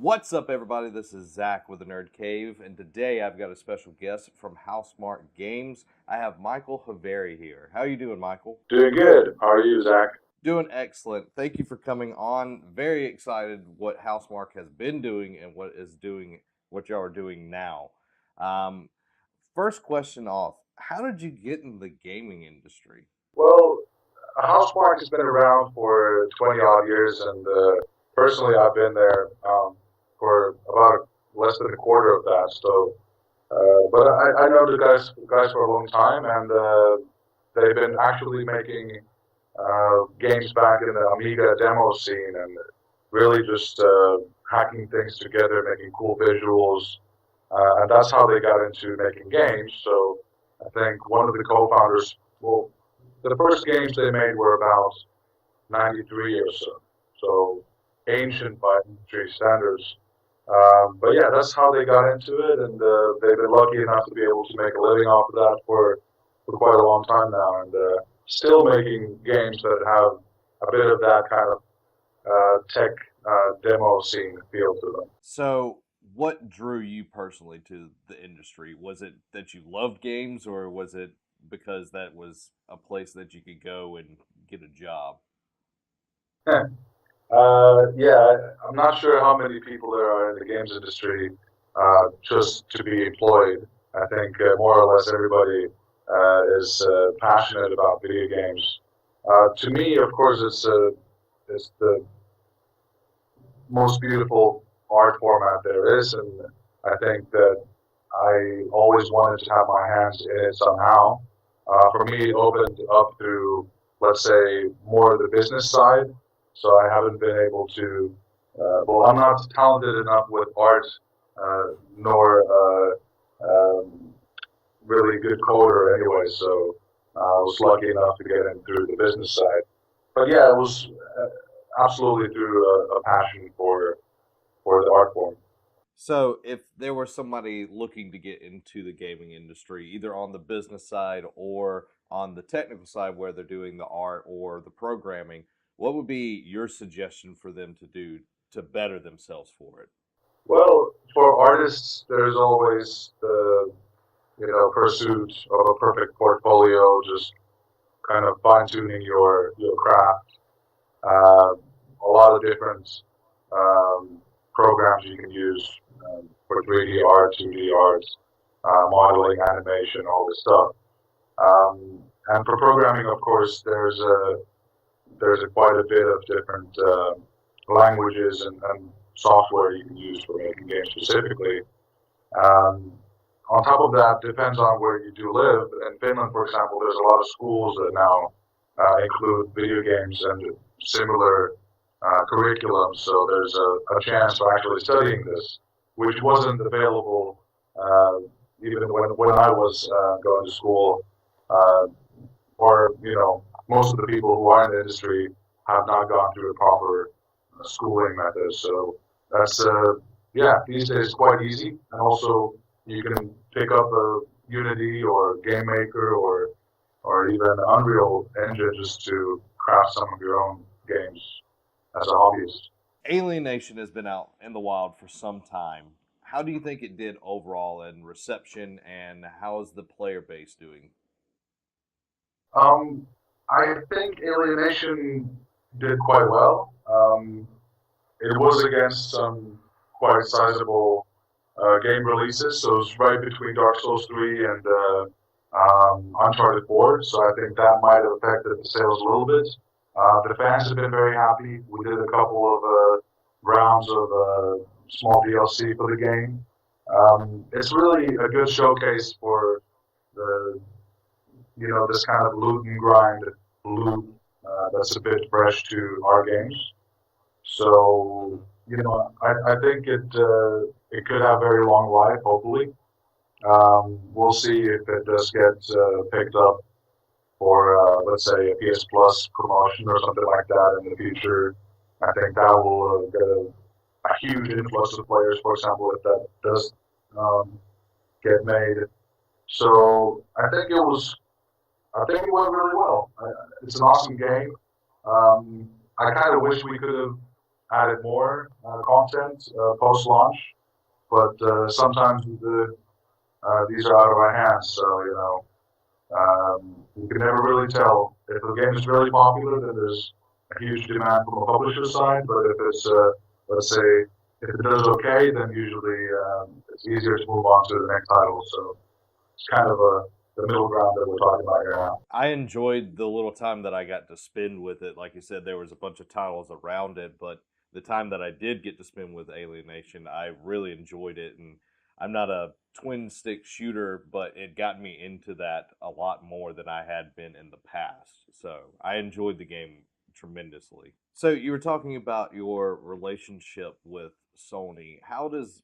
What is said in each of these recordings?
What's up, everybody? This is Zach with the Nerd Cave, and today I've got a special guest from Housemarque Games. I have Mikael Haveri here. How are you doing, Michael? Doing good. How are you, Zach? Doing excellent. Thank you for coming on. Very excited what Housemarque has been doing and what y'all are doing now. Um, First question off, how did you get in the gaming industry? Well, Housemarque has been around for 20 odd years, and personally, I've been there for about less than a quarter of that. So, but I know the guys for a long time, and they've been actually making games back in the Amiga demo scene, and really just hacking things together, making cool visuals, and that's how they got into making games. So I think one of the co-founders, well, the first games they made were about 93 or so, so ancient by industry standards. But yeah, that's how they got into it, and they've been lucky enough to be able to make a living off of that for quite a long time now, and still making games that have a bit of that kind of tech demo scene feel to them. So, what drew you personally to the industry? Was it that you loved games, or was it because that was a place that you could go and get a job? Yeah, I'm not sure how many people there are in the games industry just to be employed. I think more or less everybody is passionate about video games. To me, of course, it's the most beautiful art format there is, and I think that I always wanted to have my hands in it somehow. For me, it opened up through, let's say, more of the business side. So I haven't been able to. Well, I'm not talented enough with art, nor really good coder anyway. So I was lucky enough to get in through the business side. But yeah, it was absolutely through a passion for the art form. So, if there was somebody looking to get into the gaming industry, either on the business side or on the technical side where they're doing the art or the programming, what would be your suggestion for them to do to better themselves for it? Well, for artists, there's always the pursuit of a perfect portfolio, just kind of fine tuning your craft. Uh, a lot of different um, programs you can use for 3D art, 2D art, modeling, animation, all this stuff. And for programming, of course, there's a quite a bit of different languages and software you can use for making games specifically. Um, on top of that, depends on where you do live. In Finland, for example, there's a lot of schools that now include video games and similar curriculum. So there's a chance for actually studying this, which wasn't available even when I was going to school. Uh, or most of the people who are in the industry have not gone through a proper schooling method. So that's yeah, these days quite easy, and also you can pick up a Unity or Game Maker or even Unreal Engine just to craft some of your own games as a hobbyist. Alienation has been out in the wild for some time. How do you think it did overall in reception, and how is the player base doing? Um, I think Alienation did quite well. It was against some quite sizable game releases, so it was right between Dark Souls 3 and Uncharted 4, so I think that might have affected the sales a little bit. The fans have been very happy. We did a couple of rounds of small DLC for the game. It's really a good showcase for the this kind of loot and grind loop that's a bit fresh to our games. So I think it could have very long life. Hopefully, we'll see if it does get picked up for let's say a PS Plus promotion or something like that in the future. I think that will get a huge influx of players. For example, if that does um, get made. So I think it went really well. It's an awesome game. I kind of wish we could have added more content post-launch, but sometimes these are out of our hands. So you can never really tell. If a game is really popular, then there's a huge demand from a publisher side. But if it's, let's say, if it does okay, then usually it's easier to move on to the next title. So it's kind of the middle ground that we're talking about here now. I enjoyed the little time that I got to spend with it. Like you said, there was a bunch of titles around it, but the time that I did get to spend with Alienation, I really enjoyed it. And I'm not a twin stick shooter, but it got me into that a lot more than I had been in the past. So I enjoyed the game tremendously. So you were talking about your relationship with Sony. How does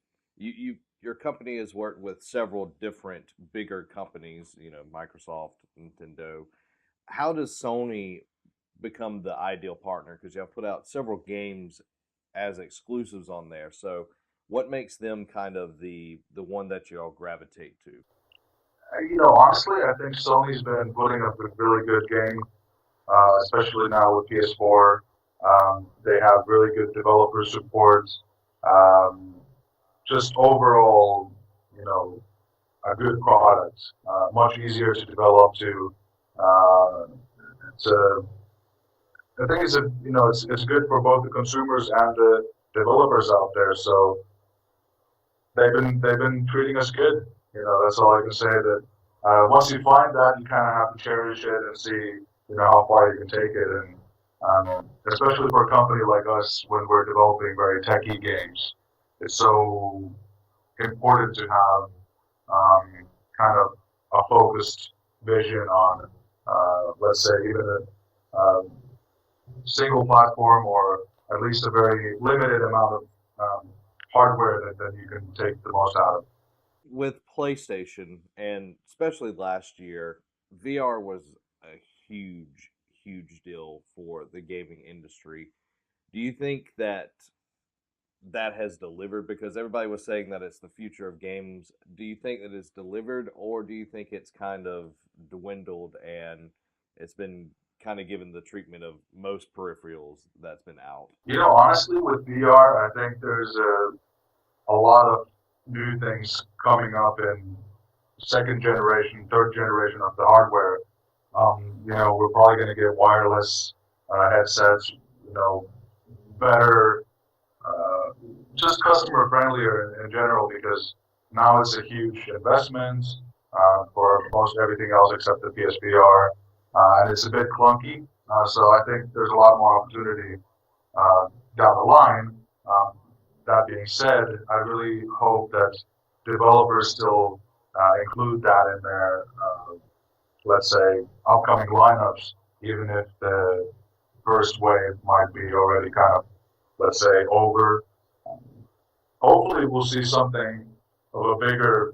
your company has worked with several different bigger companies, Microsoft, Nintendo. How does Sony become the ideal partner? Because you have put out several games as exclusives on there. So, what makes them kind of the one that you all gravitate to? Honestly, I think Sony's been putting up a really good game, especially now with PS4. They have really good developer support. Um, just overall, you know, a good product, much easier to develop. Uh, it's a, I think it's good for both the consumers and the developers out there. So they've been treating us good. That's all I can say. That once you find that, you kind of have to cherish it and see how far you can take it. And especially for a company like us, when we're developing very techy games, it's so important to have kind of a focused vision on, let's say, even a single platform or at least a very limited amount of hardware that you can take the most out of. With PlayStation, and especially last year, VR was a huge deal for the gaming industry. Do you think that has delivered? Because everybody was saying that it's the future of games. Do you think that it's delivered, or do you think it's kind of dwindled and it's been kind of given the treatment of most peripherals that's been out? Honestly, with VR, I think there's a lot of new things coming up in second generation, third generation of the hardware. We're probably going to get wireless headsets, better, uh, just customer friendlier in general because now it's a huge investment for most everything else except the PSVR, and it's a bit clunky. So I think there's a lot more opportunity uh, down the line. Um, that being said, I really hope that developers still include that in their, let's say, upcoming lineups, even if the first wave might be already kind of, let's say, over. Hopefully, we'll see something of a bigger,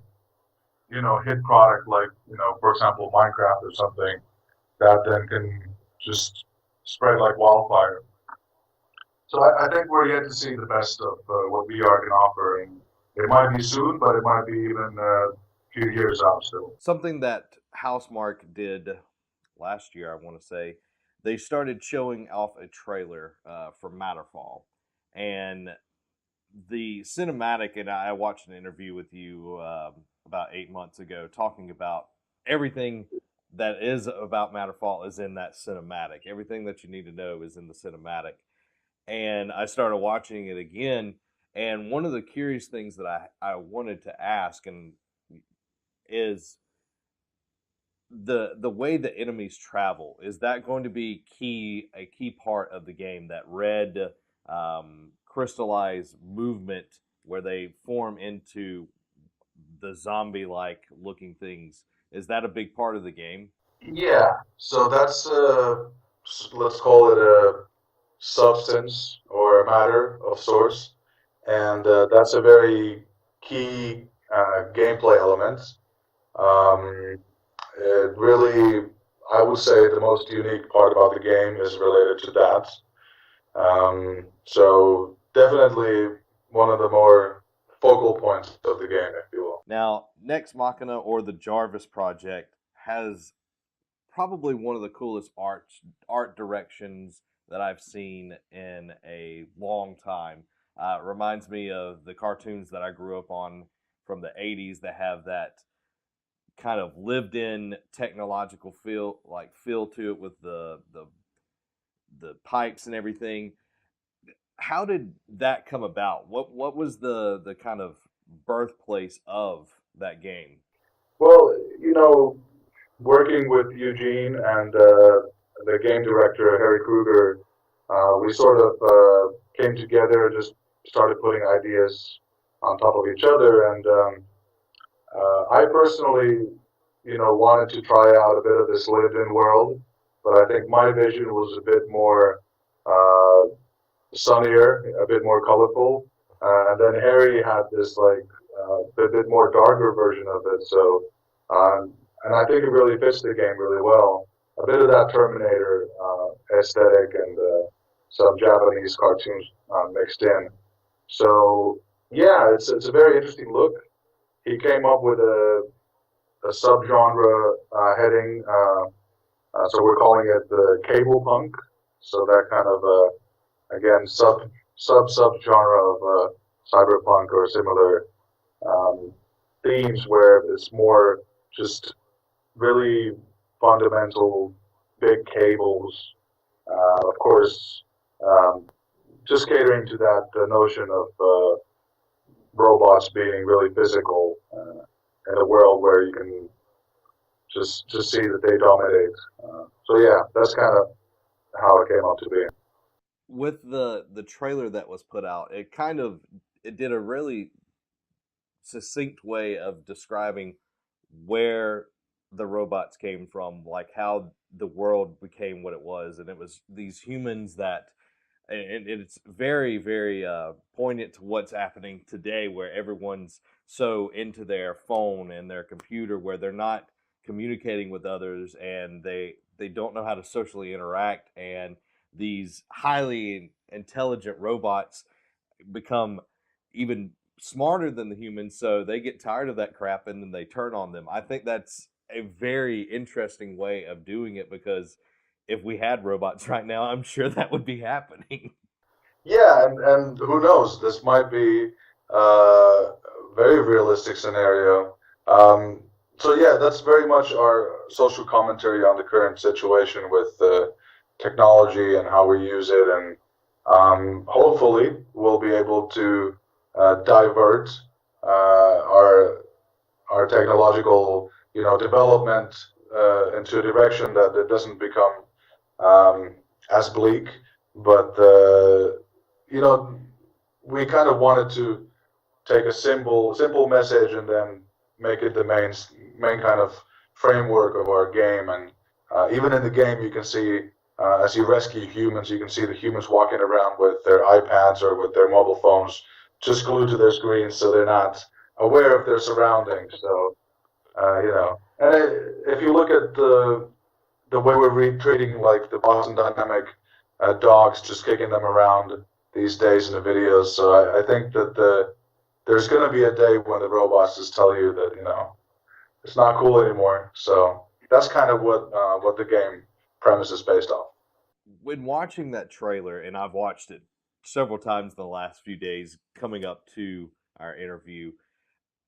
hit product like, for example, Minecraft or something that then can just spread like wildfire. So I think we're yet to see the best of what VR can offer, and it might be soon, but it might be even a few years out still. Something that Housemarque did last year, I want to say, they started showing off a trailer for Matterfall, and the cinematic. And I watched an interview with you about 8 months ago, talking about everything that is about Matterfall is in that cinematic. Everything that you need to know is in the cinematic. And I started watching it again. And one of the curious things that I wanted to ask and is the way the enemies travel. Is that going to be a key part of the game? That red crystallized movement where they form into the zombie like looking things. Is that a big part of the game? Yeah, so that's let's call it a substance or a matter of sorts, and that's a very key gameplay element. Um, it really, I would say, the most unique part about the game is related to that. So definitely one of the more focal points of the game, if you will. Now, Next Machina or the Jarvis project has probably one of the coolest art directions that I've seen in a long time. It reminds me of the cartoons that I grew up on from the 80s that have that kind of lived in technological feel to it with the pipes and everything. How did that come about? What was the kind of birthplace of that game? Well, working with Eugene and the game director Harry Kruger, we sort of came together, just started putting ideas on top of each other, and I personally, wanted to try out a bit of this lived-in world, but I think my vision was a bit more uh, sunnier, a bit more colorful, and then Harry had this like a bit more darker version of it. So, and I think it really fits the game really well. A bit of that Terminator aesthetic and some Japanese cartoons mixed in. So yeah, it's a very interesting look. He came up with a subgenre heading, so we're calling it the cable punk. So that kind of again subgenre of cyberpunk or similar um, themes where it's more just really fundamental big cables. Of course, um, just catering to that notion of robots being really physical in a world where you can just see that they dominate. So yeah, that's kind of how it came up to be. With the trailer that was put out, it did a really succinct way of describing where the robots came from, like how the world became what it was, and it was these humans that, and it's very very poignant to what's happening today, where everyone's so into their phone and their computer, where they're not communicating with others, and they don't know how to socially interact, and these highly intelligent robots become even smarter than the humans, so they get tired of that crap and then they turn on them. I think that's a very interesting way of doing it, because if we had robots right now, I'm sure that would be happening. Yeah, and who knows? This might be a very realistic scenario. So yeah, that's very much our social commentary on the current situation with technology and how we use it, and hopefully we'll be able to divert our technological, development into a direction that it doesn't become as bleak, but you know, we kind of wanted to take a simple message and then make it the main kind of framework of our game. And even in the game, you can see as you rescue humans, you can see the humans walking around with their iPads or with their mobile phones just glued to their screens, so they're not aware of their surroundings. So and if you look at the way we're treating like the Boston Dynamic dogs, just kicking them around these days in the videos. So I think that there's going to be a day when the robots just tell you that it's not cool anymore. So that's kind of what the game premise is based off. When watching that trailer, and I've watched it several times in the last few days coming up to our interview,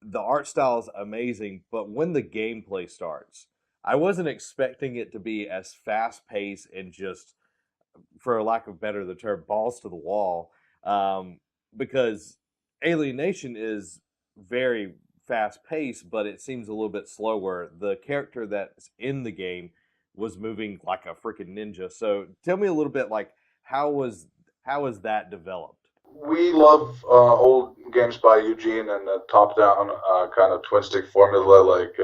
the art style is amazing, but when the gameplay starts, I wasn't expecting it to be as fast paced and just, for lack of better the term, balls to the wall. Because Alienation is very fast paced, but it seems a little bit slower. The character that's in the game was moving like a freaking ninja. So tell me a little bit, like, how was that developed? We love old games by Eugene and the top-down kind of twin-stick formula like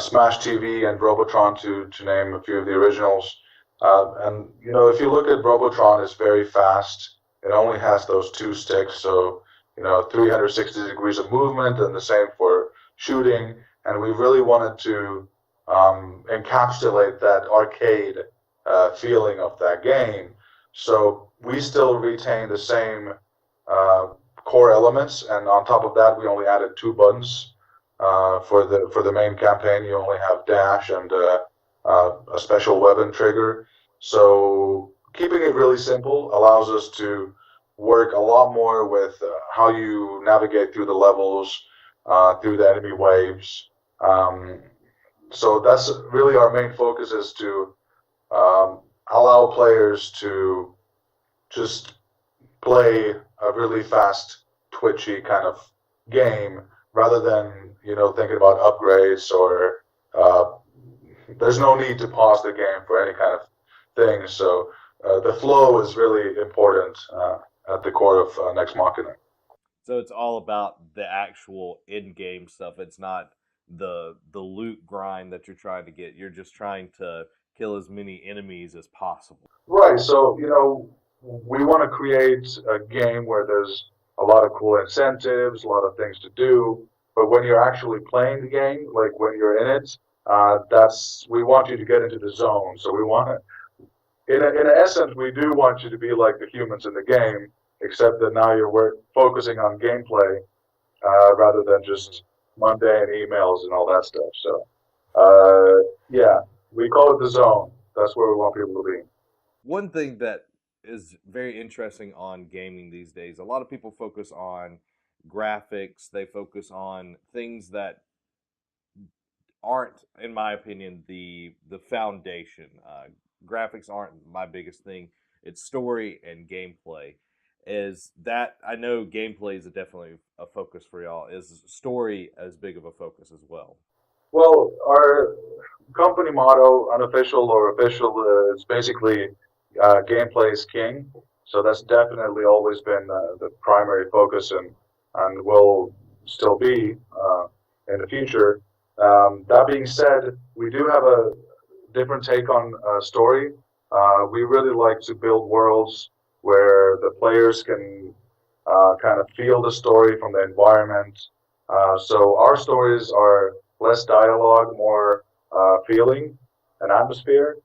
Smash TV and Robotron, to name a few of the originals. And if you look at Robotron, it's very fast. It only has those two sticks, so 360 degrees of movement, and the same for shooting. And we really wanted to encapsulate that arcade feeling of that game. So we still retain the same uh, core elements, and on top of that, we only added two buttons for the main campaign. You only have dash and a special weapon trigger. So keeping it really simple allows us to work a lot more with how you navigate through the levels, through the enemy waves. Um, so that's really our main focus is to allow players to just play a really fast, twitchy kind of game rather than thinking about upgrades or there's no need to pause the game for any kind of thing. So the flow is really important at the core of Next Machina. So it's all about the actual in-game stuff. It's not the loot grind that you're trying to get. You're just trying to kill as many enemies as possible. Right. So we want to create a game where there's a lot of cool incentives, a lot of things to do. But when you're actually playing the game, like when you're in it, that's we want you to get into the zone. So we want in essence, we do want you to be like the humans in the game, except that now you're focusing on gameplay rather than just mundane emails and all that stuff. So, yeah, we call it the zone. That's where we want people to be. One thing that is very interesting on gaming these days, a lot of people focus on graphics, they focus on things that aren't, in my opinion, the foundation. Graphics aren't my biggest thing. It's story and gameplay. Is that I know gameplay is definitely a focus for y'all. Is story as big of a focus as well? Well, our company motto, unofficial or official, is basically gameplay is king. So that's definitely always been the primary focus and will still be in the future. That being said, we do have a different take on story. We really like to build worlds where the players can kind of feel the story from the environment. So our stories are less dialogue, more feeling and atmosphere.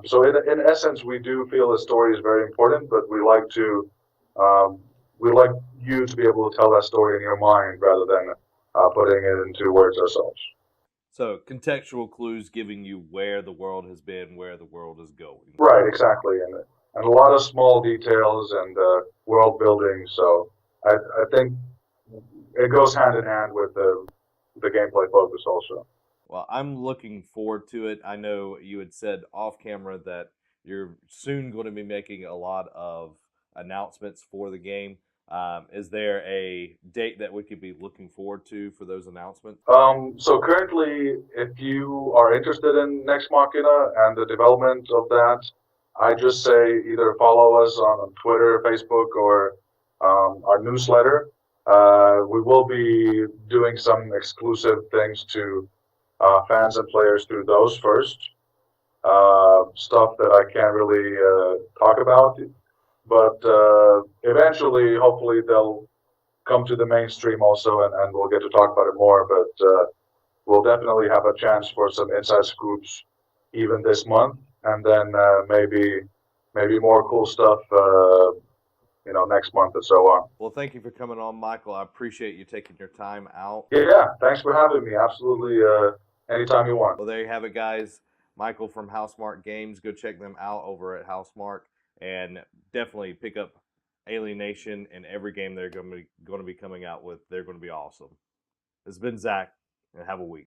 So in essence, we do feel the story is very important, but um, we like you to be able to tell that story in your mind rather than putting it into words ourselves. So contextual clues giving you where the world has been, where the world is going. Right, exactly, and a lot of small details and world building. So I think it goes hand in hand with the gameplay focus also. Well, I'm looking forward to it. I know you had said off camera that you're soon going to be making a lot of announcements for the game. Is there a date that we could be looking forward to for those announcements? So currently, if you are interested in Next Machina and the development of that, I just say either follow us on Twitter, Facebook, or our newsletter. We will be doing some exclusive things to fans and players through those first. Stuff that I can't really talk about, but eventually, hopefully, they'll come to the mainstream also, and we'll get to talk about it more. But we'll definitely have a chance for some inside scoops even this month, and then maybe more cool stuff, next month and so on. Well, thank you for coming on, Michael. I appreciate you taking your time out. Yeah, thanks for having me. Absolutely, anytime you want. Well, there you have it, guys. Michael from Housemarque Games. Go check them out over at Housemarque, and definitely pick up Alienation and every game they're going to be coming out with. They're going to be awesome. This has been Zach, and have a week.